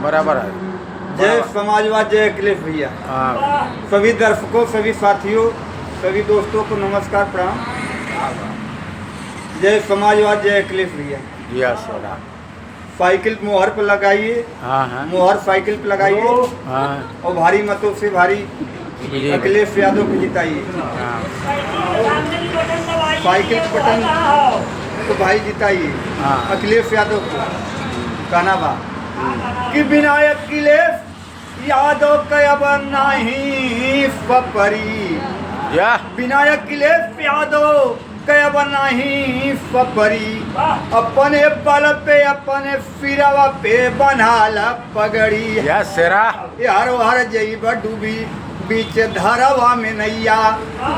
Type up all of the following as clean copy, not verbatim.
बराबर है। जय समाजवाद, जय अखिलेश भैया। हाँ, सभी दर्शकों, सभी साथियों, सभी दोस्तों को नमस्कार, प्रणाम। जय समाजवाद, जय अखिलेश भैया। जिया सेरा। साइकिल मोहर पर लगाइए, हाँ हाँ मोहर साइकिल पर लगाइए हाँ, और भारी मतों से भारी विजय। अखिलेश यादव को जिताइए। हाँ साइकिल के बटन तो भाई जिताइए हाँ। अखिलेश यादव को। कहना बा कि बिना अखिलेश यादव के अब नहीं सपरी, या बिना अखिलेश यादव के अब नहीं सपरी। अपने बल पे अपने सिरवा पे बन्हाल पगड़ी। या सेरा। हर हर जईब डूबी बीच धरवा में नैया।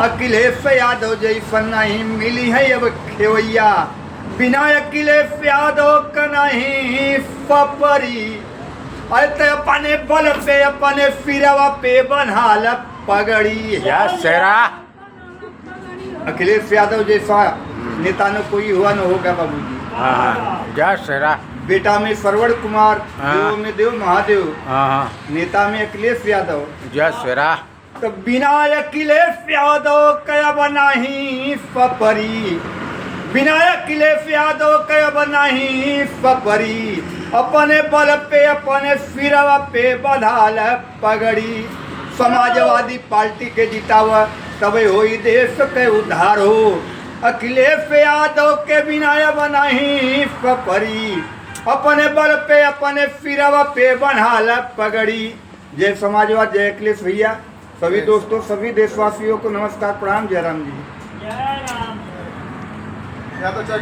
अखिलेश यादव जैसन नहीं मिली है अब खेवैया। बिना अखिलेश यादव का नहीं सपरी। अरे अपने बल पे अपने सिरवा पे बन्हाल पगड़ी। या सेरा। अखिलेश यादव जैसा नेता न कोई हुआ न होगा बाबूजी। हाँ हाँ, या सेरा। बेटा में सरवण कुमार, हाँ। देव में देव महादेव, हाँ हाँ, नेता में अखिलेश यादव। या सेरा। तो बिना अखिलेश यादव के अब नहीं सपरी, बिना अखिलेश यादव के अब नहीं सपरी। अपने बल पे अपने सिरवा पे बंधाल पगड़ी। समाजवादी पार्टी के जितावा तबे होई देश के उद्धार हो। अखिलेश यादव के बिना अब नहीं सपरी। अपने बल पे अपने सिरवा पे बन्हाल पगड़ी। जय समाजवाद, जय अखिलेश भैया। सभी दोस्तों, सभी देशवासियों को नमस्कार, प्रणाम। जय राम जी। जय राम। या तो चल